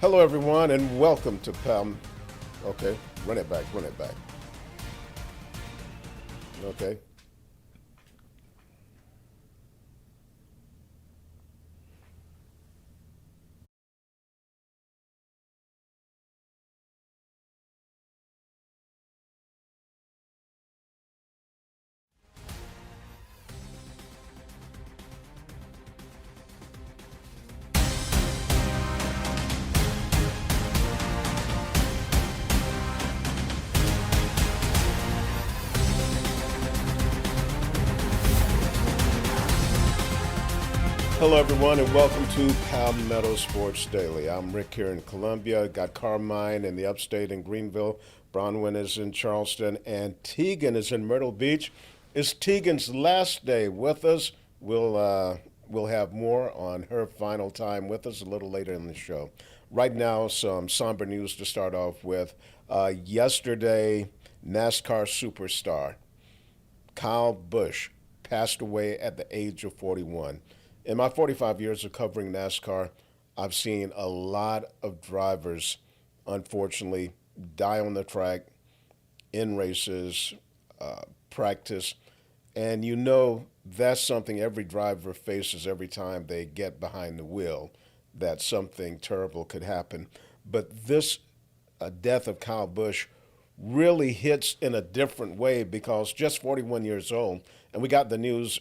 Hello, everyone, and welcome to Okay, run it back, run it back. Okay. Hello, everyone, and welcome to Palmetto Sports Daily. I'm Rick here in Columbia. Got Carmine in the upstate in Greenville. Bronwyn is in Charleston, and Tegan is in Myrtle Beach. It's Tegan's last day with us. We'll have more on her final time with us a little later in the show. Right now, some somber news to start off with. Yesterday, NASCAR superstar Kyle Busch passed away at the age of 41. In my 45 years of covering NASCAR, I've seen a lot of drivers, unfortunately, die on the track, in races, practice. And you know that's something every driver faces every time they get behind the wheel, that something terrible could happen. But this death of Kyle Busch really hits in a different way because just 41 years old, and we got the news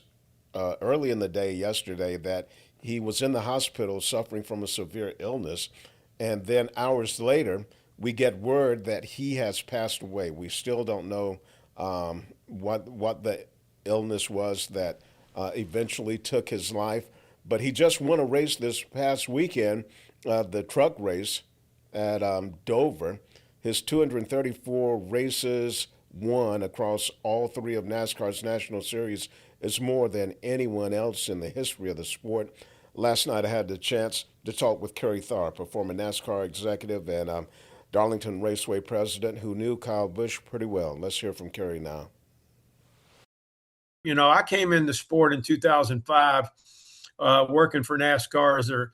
early in the day yesterday that he was in the hospital suffering from a severe illness, and then hours later we get word that he has passed away. We still don't know what the illness was that eventually took his life, but he just won a race this past weekend, the truck race at Dover. His 234 races won across all three of NASCAR's National Series is more than anyone else in the history of the sport. Last night I had the chance to talk with Kerry Tharp, a former NASCAR executive and Darlington Raceway president who knew Kyle Busch pretty well. Let's hear from Kerry now. You know, I came in the sport in 2005, working for NASCAR as their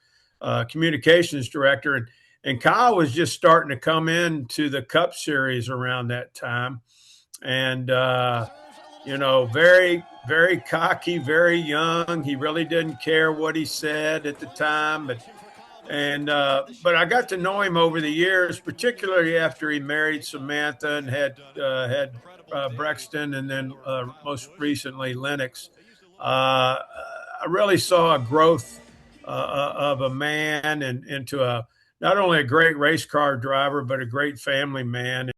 communications director, and Kyle was just starting to come into the Cup Series around that time, and very, very cocky, very young. He really didn't care what he said at the time, but I got to know him over the years, particularly after he married Samantha and had Brexton, and then most recently Lennox. I really saw a growth of a man and into not only a great race car driver, but a great family man.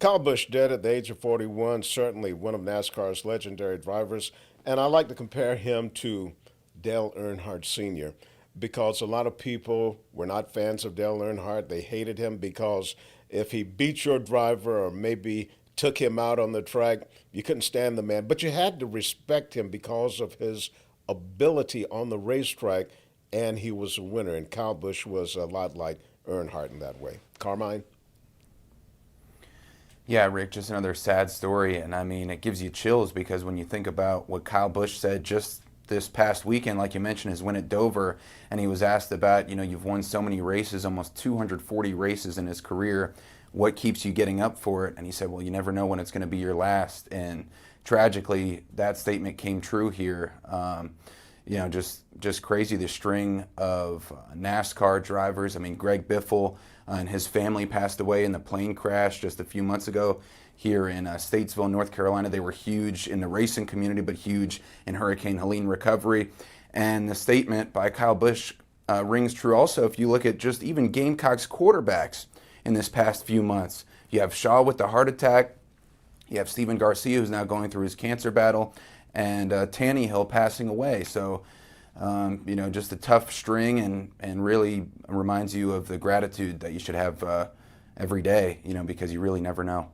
Kyle Busch dead at the age of 41, certainly one of NASCAR's legendary drivers, and I like to compare him to Dale Earnhardt Sr. because a lot of people were not fans of Dale Earnhardt. They hated him because if he beat your driver or maybe took him out on the track, you couldn't stand the man. But you had to respect him because of his ability on the racetrack, and he was a winner. And Kyle Busch was a lot like Earnhardt in that way. Carmine? Yeah, Rick, just another sad story. And I mean, it gives you chills because when you think about what Kyle Busch said just this past weekend, like you mentioned, his win at Dover, and he was asked about, you've won so many races, almost 240 races in his career. What keeps you getting up for it? And he said, well, you never know when it's going to be your last. And tragically, that statement came true here. Just crazy, the string of NASCAR drivers. I mean, Greg Biffle and his family passed away in the plane crash just a few months ago here in Statesville, North Carolina. They were huge in the racing community, but huge in Hurricane Helene recovery. And the statement by Kyle Busch rings true also if you look at just even Gamecocks quarterbacks in this past few months. You have Shaw with the heart attack. You have Steven Garcia, who's now going through his cancer battle, and Tannehill passing away. So, just a tough string and really reminds you of the gratitude that you should have every day, because you really never know.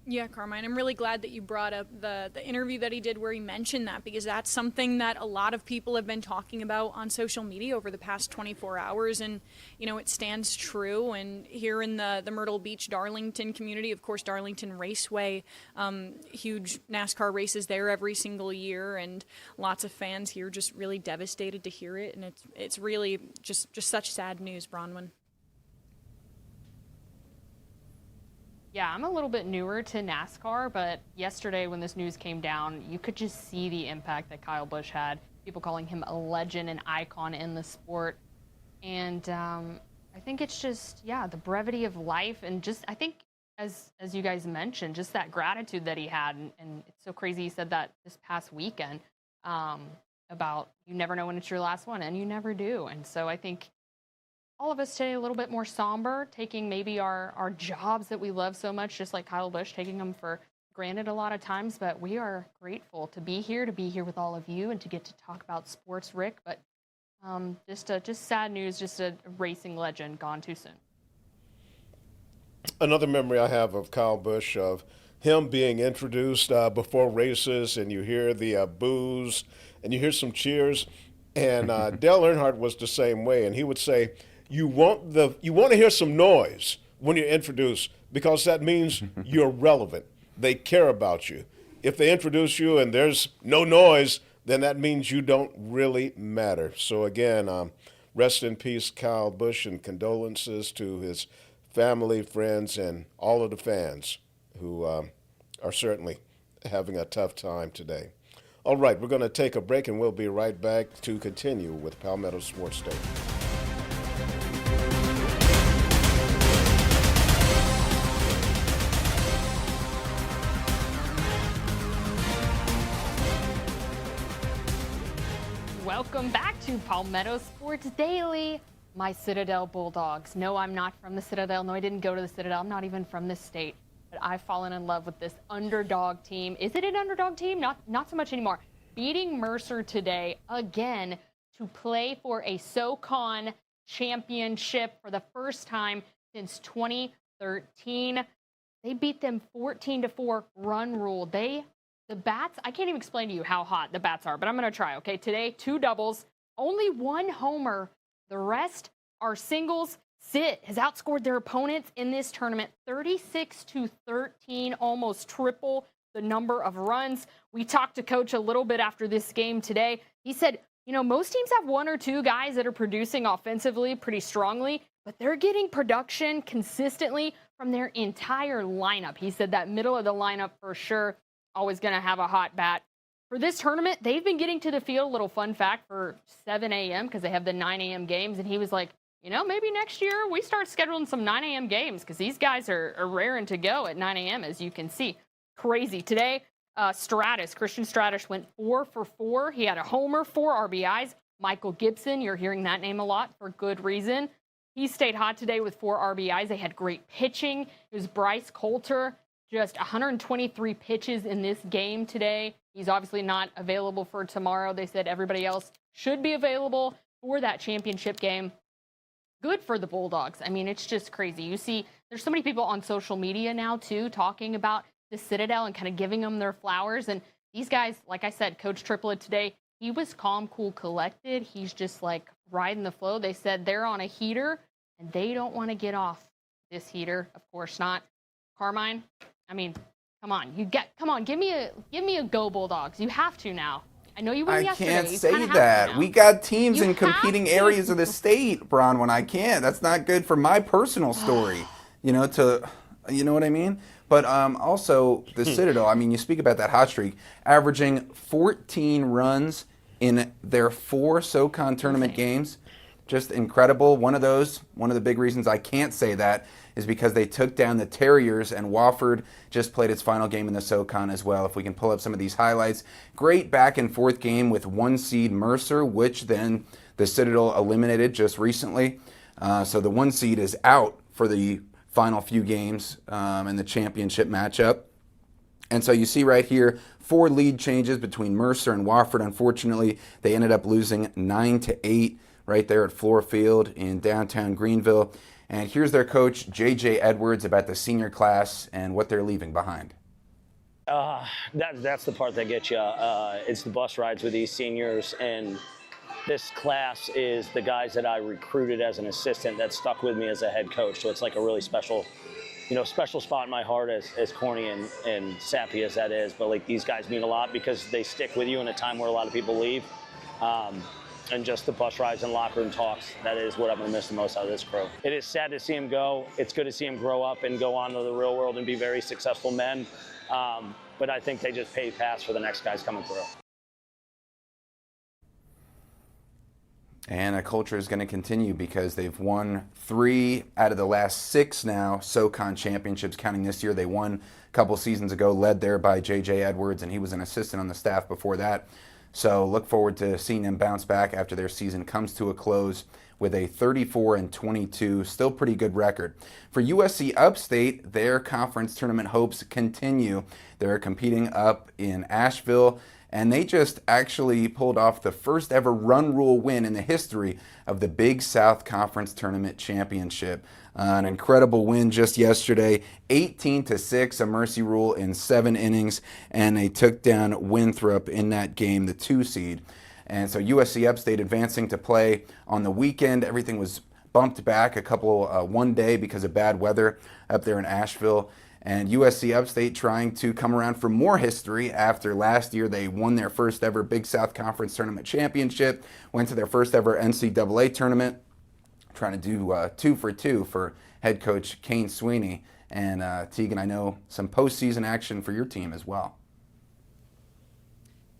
Yeah, Carmine, I'm really glad that you brought up the interview that he did where he mentioned that, because that's something that a lot of people have been talking about on social media over the past 24 hours. And, it stands true. And here in the Myrtle Beach, Darlington community, of course, Darlington Raceway, huge NASCAR races there every single year. And lots of fans here just really devastated to hear it. And it's really just such sad news, Bronwyn. Yeah, I'm a little bit newer to NASCAR, but yesterday when this news came down, you could just see the impact that Kyle Busch had. People calling him a legend, an icon in the sport. And I think it's just, the brevity of life. And just, I think, as you guys mentioned, just that gratitude that he had. And it's so crazy he said that this past weekend about you never know when it's your last one, and you never do. And so I think all of us today a little bit more somber, taking maybe our jobs that we love so much, just like Kyle Busch, taking them for granted a lot of times. But we are grateful to be here with all of you, and to get to talk about sports, Rick. But just sad news, just a racing legend gone too soon. Another memory I have of Kyle Busch, of him being introduced before races, and you hear the boos, and you hear some cheers. And Dale Earnhardt was the same way, and he would say, You want to hear some noise when you're introduced, because that means you're relevant. They care about you. If they introduce you and there's no noise, then that means you don't really matter. So again, rest in peace, Kyle Busch, and condolences to his family, friends, and all of the fans who are certainly having a tough time today. All right, we're going to take a break, and we'll be right back to continue with Palmetto Sports Day. Welcome back to Palmetto Sports Daily. My Citadel Bulldogs. No, I'm not from the Citadel. No, I didn't go to the Citadel. I'm not even from this state. But I've fallen in love with this underdog team. Is it an underdog team? Not so much anymore. Beating Mercer today again to play for a SoCon championship for the first time since 2013. They beat them 14-4 run rule. The bats, I can't even explain to you how hot the bats are, but I'm going to try, okay? Today, 2 doubles, only 1 homer. The rest are singles. Sid has outscored their opponents in this tournament 36-13, almost triple the number of runs. We talked to Coach a little bit after this game today. He said, most teams have 1 or 2 guys that are producing offensively pretty strongly, but they're getting production consistently from their entire lineup. He said that middle of the lineup for sure, always going to have a hot bat. For this tournament, they've been getting to the field, a little fun fact, for 7 a.m. because they have the 9 a.m. games. And he was like, maybe next year we start scheduling some 9 a.m. games, because these guys are raring to go at 9 a.m., as you can see. Crazy. Today, Christian Stratus went 4 for 4. He had a homer, 4 RBIs. Michael Gibson, you're hearing that name a lot for good reason. He stayed hot today with 4 RBIs. They had great pitching. It was Bryce Coulter, just 123 pitches in this game today. He's obviously not available for tomorrow. They said everybody else should be available for that championship game. Good for the Bulldogs. I mean, it's just crazy. You see, there's so many people on social media now, too, talking about the Citadel and kind of giving them their flowers. And these guys, like I said, Coach Triplett today, he was calm, cool, collected. He's just like riding the flow. They said they're on a heater and they don't want to get off this heater. Of course not. Carmine, I mean, come on, give me a go Bulldogs. You have to now. I know you won yesterday. I can't say that. We got teams in competing areas of the state, Bronwyn. I can't. That's not good for my personal story. You know what I mean? But also the Citadel, I mean, you speak about that hot streak, averaging 14 runs in their 4 SoCon tournament games. Just incredible. One of the big reasons I can't say that is because they took down the Terriers, and Wofford just played its final game in the SoCon as well. If we can pull up some of these highlights. Great back and forth game with 1 seed Mercer, which then the Citadel eliminated just recently. So the 1 seed is out for the final few games in the championship matchup. And so you see right here, 4 lead changes between Mercer and Wofford. Unfortunately, they ended up losing 9-8 right there at Floor Field in downtown Greenville. And here's their coach, J.J. Edwards, about the senior class and what they're leaving behind. That's the part that gets you. It's the bus rides with these seniors, and this class is the guys that I recruited as an assistant that stuck with me as a head coach. So it's like a really special spot in my heart, as corny and sappy as that is. But like, these guys mean a lot because they stick with you in a time where a lot of people leave. And just the bus rides and locker room talks, that is what I'm going to miss the most out of this crew. It is sad to see him go. It's good to see him grow up and go on to the real world and be very successful men. But I think they just pave paths for the next guys coming through. And a culture is going to continue because they've won 3 out of the last 6 now SoCon championships, counting this year. They won a couple seasons ago, led there by J.J. Edwards, and he was an assistant on the staff before that. So look forward to seeing them bounce back after their season comes to a close with a 34-22, still pretty good record. For USC Upstate, their conference tournament hopes continue. They're competing up in Asheville, and they just actually pulled off the first ever run rule win in the history of the Big South Conference Tournament Championship. An incredible win just yesterday, 18-6, a mercy rule in 7 innings, and they took down Winthrop in that game, the 2 seed. And so USC Upstate advancing to play on the weekend. Everything was bumped back one day because of bad weather up there in Asheville. And USC Upstate trying to come around for more history after last year they won their first ever Big South Conference Tournament Championship, went to their first ever NCAA tournament, trying to do 2 for 2 for head coach Kane Sweeney. And Tegan, I know some postseason action for your team as well.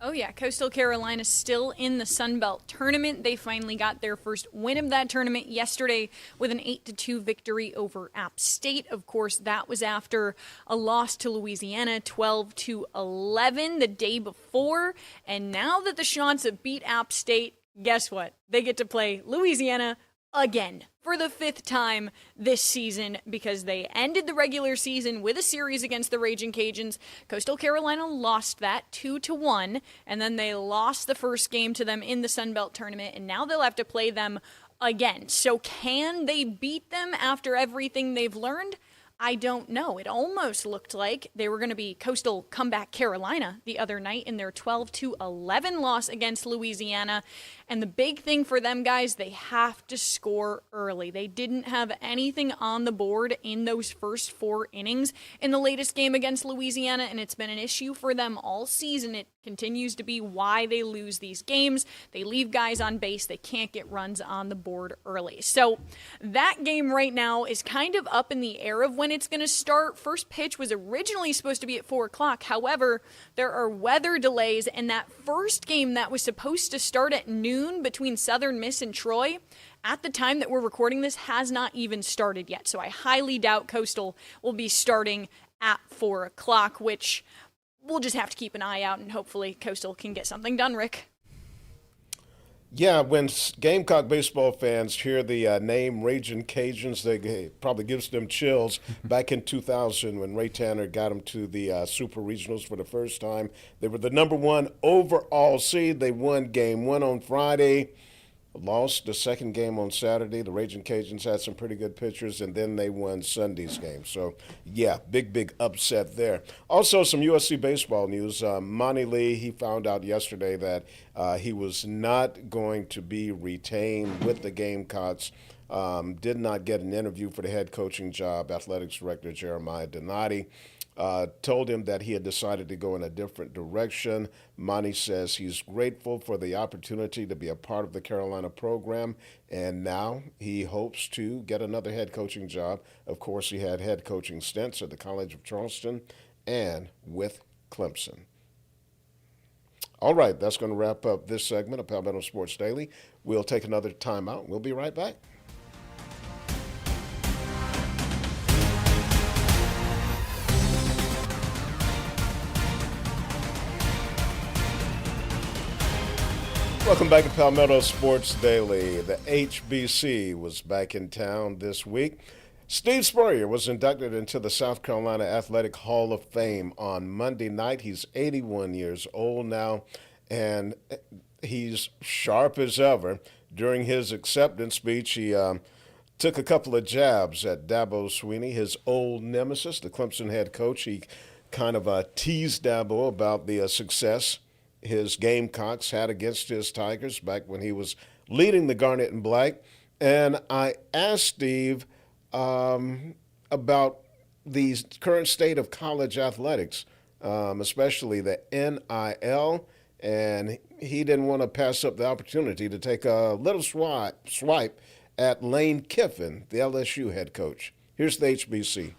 Oh yeah, Coastal Carolina still in the Sun Belt tournament. They finally got their first win of that tournament yesterday with an 8-2 victory over App State. Of course, that was after a loss to Louisiana, 12-11 the day before. And now that the Chants have beat App State, guess what? They get to play Louisiana again for the 5th time this season because they ended the regular season with a series against the Raging Cajuns. Coastal Carolina lost that 2-1, and then they lost the first game to them in the Sun Belt tournament, and now they'll have to play them again. So can they beat them after everything they've learned? I don't know. It almost looked like they were going to be Coastal Comeback Carolina the other night in their 12-11 loss against Louisiana. And the big thing for them, guys, they have to score early. They didn't have anything on the board in those first 4 innings in the latest game against Louisiana, and it's been an issue for them all season. It continues to be why they lose these games. They leave guys on base. They can't get runs on the board early. So that game right now is kind of up in the air of when it's going to start. First pitch was originally supposed to be at 4 o'clock. However, there are weather delays, and that first game that was supposed to start at noon between Southern Miss and Troy, at the time that we're recording this, has not even started yet. So I highly doubt Coastal will be starting at 4 o'clock, which we'll just have to keep an eye out, and hopefully Coastal can get something done, Rick. Yeah, when Gamecock baseball fans hear the name Raging Cajuns, they probably gives them chills. Back in 2000, when Ray Tanner got them to the Super Regionals for the first time, they were the number 1 overall seed. They won Game 1 on Friday, lost the second game on Saturday. The Raging Cajuns had some pretty good pitchers, and then they won Sunday's game. So, yeah, big upset there. Also, some USC baseball news. Monty Lee, he found out yesterday that he was not going to be retained with the Gamecocks. Did not get an interview for the head coaching job. Athletics director Jeremiah Donati told him that he had decided to go in a different direction. Monty says he's grateful for the opportunity to be a part of the Carolina program, and now he hopes to get another head coaching job. Of course, he had head coaching stints at the College of Charleston and with Clemson. All right, that's going to wrap up this segment of Palmetto Sports Daily. We'll take another timeout. We'll be right back. Welcome back to Palmetto Sports Daily. The HBC was back in town this week. Steve Spurrier was inducted into the South Carolina Athletic Hall of Fame on Monday night. He's 81 years old now, and he's sharp as ever. During his acceptance speech, he took a couple of jabs at Dabo Swinney, his old nemesis, the Clemson head coach. He kind of teased Dabo about the success his Gamecocks had against his Tigers back when he was leading the Garnet and Black. And I asked Steve about the current state of college athletics, especially the NIL, and he didn't want to pass up the opportunity to take a little swipe at Lane Kiffin, the LSU head coach. Here's the HBC.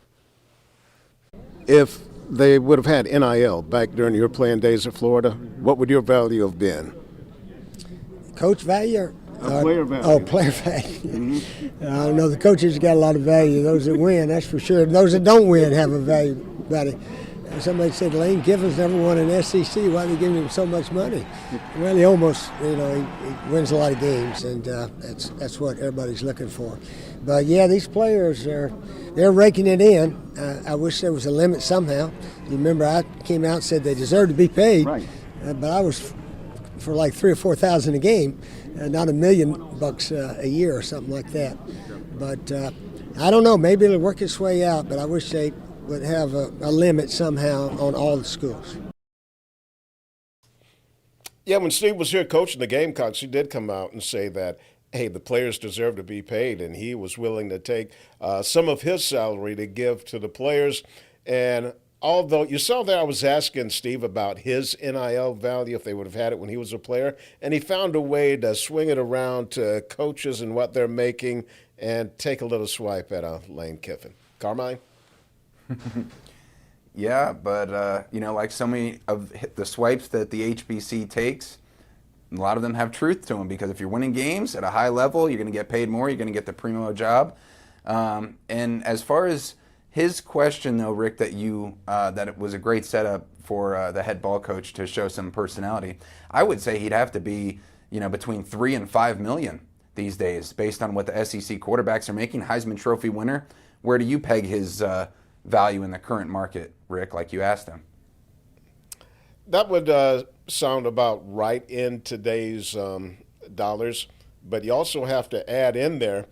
If they would have had NIL back during your playing days at Florida, what would your value have been? Coach value? Player value. Oh, player value. I don't know. The coaches got a lot of value. Those that win, that's for sure. Those that don't win have a value. Somebody said Lane Kiffin's never won an SEC. Why are they giving him so much money? Well, he almost, he wins a lot of games, and that's what everybody's looking for. But yeah, these players they're raking it in. I wish there was a limit somehow. You remember I came out and said they deserve to be paid, right? But I was for like $3,000 or $4,000 a game, not $1 million a year or something like that. But I don't know. Maybe it'll work its way out. But I wish they would have a limit somehow on all the schools. Yeah, when Steve was here coaching the Gamecocks, he did come out and say that, hey, the players deserve to be paid, and he was willing to take some of his salary to give to the players. And although you saw that I was asking Steve about his NIL value if they would have had it when he was a player, and he found a way to swing it around to coaches and what they're making and take a little swipe at Lane Kiffin. Carmine? Yeah, but, like so many of the swipes that the HBC takes, a lot of them have truth to them, because if you're winning games at a high level, you're going to get paid more, you're going to get the primo job. And as far as his question, though, Rick, that it was a great setup for the head ball coach to show some personality, I would say he'd have to be, between $3 and $5 million these days, based on what the SEC quarterbacks are making. Heisman Trophy winner. Where do you peg his value in the current market, Rick, like you asked him? That would sound about right in today's dollars, but you also have to add in there,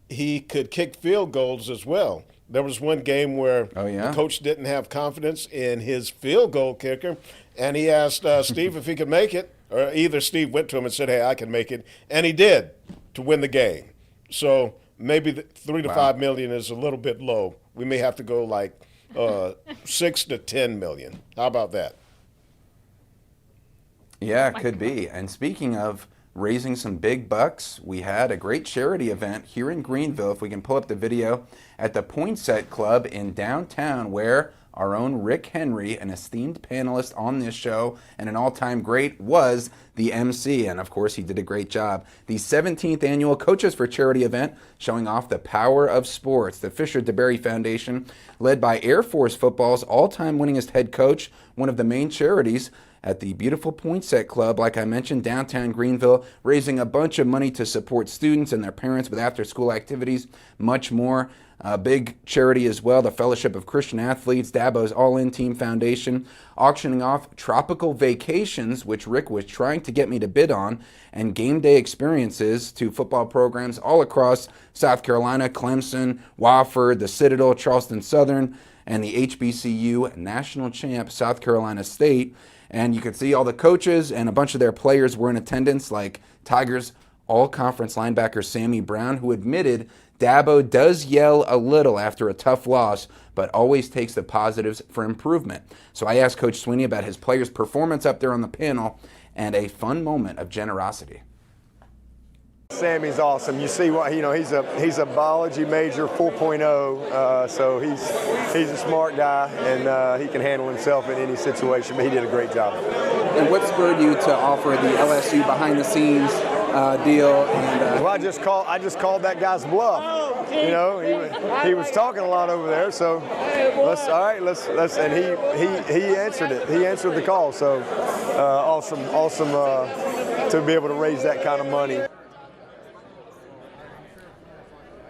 he could kick field goals as well. There was one game where the coach didn't have confidence in his field goal kicker, and he asked Steve if he could make it, or either Steve went to him and said, hey, I can make it, and he did to win the game. So maybe the $3 to $5 million is a little bit low. We may have to go like $6 to $10 million. How about that? Yeah, it could be. And speaking of raising some big bucks, we had a great charity event here in Greenville. If we can pull up the video, at the Poinsett Club in downtown, where our own Rick Henry, an esteemed panelist on this show and an all-time great, was the MC. And of course, he did a great job. The 17th annual Coaches for Charity event, showing off the power of sports. The Fisher DeBerry Foundation, led by Air Force football's all-time winningest head coach, one of the main charities at the beautiful Poinsett Club, like I mentioned, downtown Greenville, raising a bunch of money to support students and their parents with after-school activities, much more. A big charity as well, the Fellowship of Christian Athletes, Dabo's All-In Team Foundation, auctioning off tropical vacations, which Rick was trying to get me to bid on, and game day experiences to football programs all across South Carolina, Clemson, Wofford, the Citadel, Charleston Southern, and the HBCU national champ, South Carolina State. And you could see all the coaches and a bunch of their players were in attendance, like Tigers all-conference linebacker Sammy Brown, who admitted Dabo does yell a little after a tough loss, but always takes the positives for improvement. So I asked Coach Sweeney about his players' performance up there on the panel and a fun moment of generosity. Sammy's awesome. You see what he's a biology major 4.0, so he's a smart guy, and he can handle himself in any situation. But he did a great job. And what spurred you to offer the LSU behind the scenes deal? And well, I just called that guy's bluff. He was talking a lot over there, so let's and he answered it. He answered the call. So awesome to be able to raise that kind of money.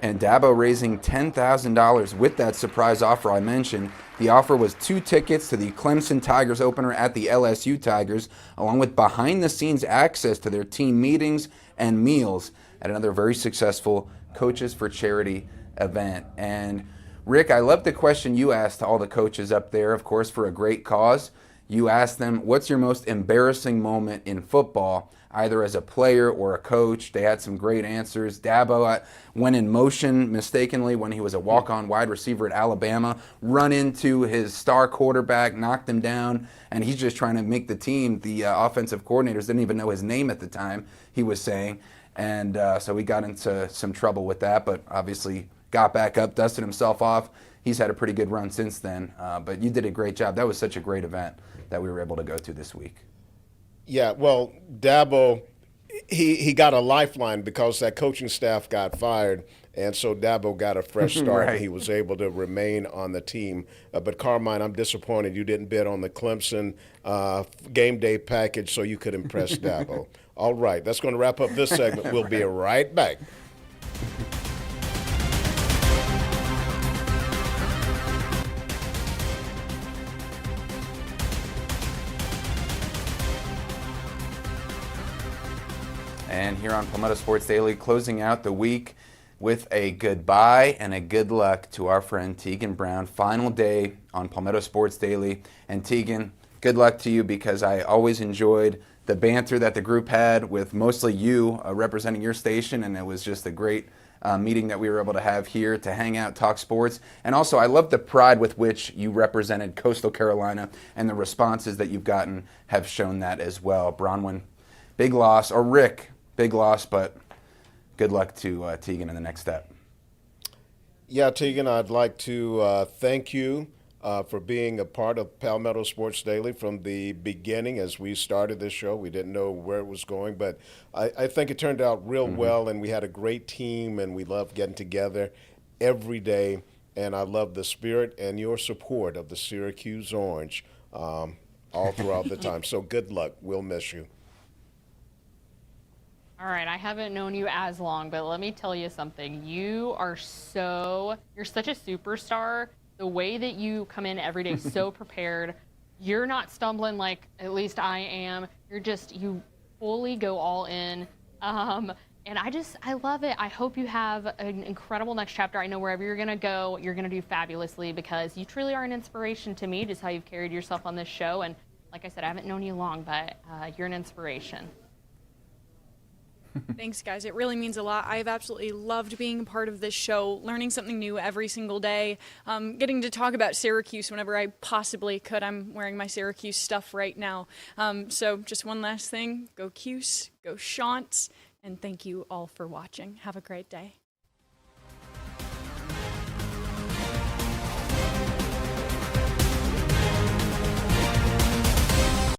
And Dabo raising $10,000 with that surprise offer I mentioned. The offer was 2 tickets to the Clemson Tigers opener at the LSU Tigers, along with behind-the-scenes access to their team meetings and meals at another very successful Coaches for Charity event. And Rick, I love the question you asked all the coaches up there, of course, for a great cause. You asked them, what's your most embarrassing moment in football, either as a player or a coach? They had some great answers. Dabo went in motion mistakenly when he was a walk-on wide receiver at Alabama, run into his star quarterback, knocked him down, and he's just trying to make the team. The offensive coordinators didn't even know his name at the time, he was saying. And so he got into some trouble with that, but obviously got back up, dusted himself off. He's had a pretty good run since then. But you did a great job. That was such a great event that we were able to go to this week. Yeah, well, Dabo, he got a lifeline because that coaching staff got fired, and so Dabo got a fresh start. Right. He was able to remain on the team. But Carmine, I'm disappointed you didn't bid on the Clemson game day package so you could impress Dabo. All right, that's going to wrap up this segment. We'll be right back. And here on Palmetto Sports Daily, closing out the week with a goodbye and a good luck to our friend Tegan Brown. Final day on Palmetto Sports Daily. And Tegan, good luck to you, because I always enjoyed the banter that the group had with mostly you representing your station, and it was just a great meeting that we were able to have here to hang out, talk sports. And also, I love the pride with which you represented Coastal Carolina, and the responses that you've gotten have shown that as well. Bronwyn, big loss, or Rick, big loss, but good luck to Tegan in the next step. Yeah, Tegan, I'd like to thank you for being a part of Palmetto Sports Daily from the beginning. As we started this show, we didn't know where it was going, but I think it turned out real well, and we had a great team, and we loved getting together every day, and I love the spirit and your support of the Syracuse Orange all throughout the time. So good luck. We'll miss you. All right, I haven't known you as long, but let me tell you something. You're such a superstar. The way that you come in every day so prepared, you're not stumbling like at least I am. You fully go all in. And I love it. I hope you have an incredible next chapter. I know wherever you're going to go, you're going to do fabulously, because you truly are an inspiration to me, just how you've carried yourself on this show. And like I said, I haven't known you long, but you're an inspiration. Thanks, guys. It really means a lot. I've absolutely loved being a part of this show, learning something new every single day, getting to talk about Syracuse whenever I possibly could. I'm wearing my Syracuse stuff right now. So just one last thing. Go Cuse, go Shants, and thank you all for watching. Have a great day.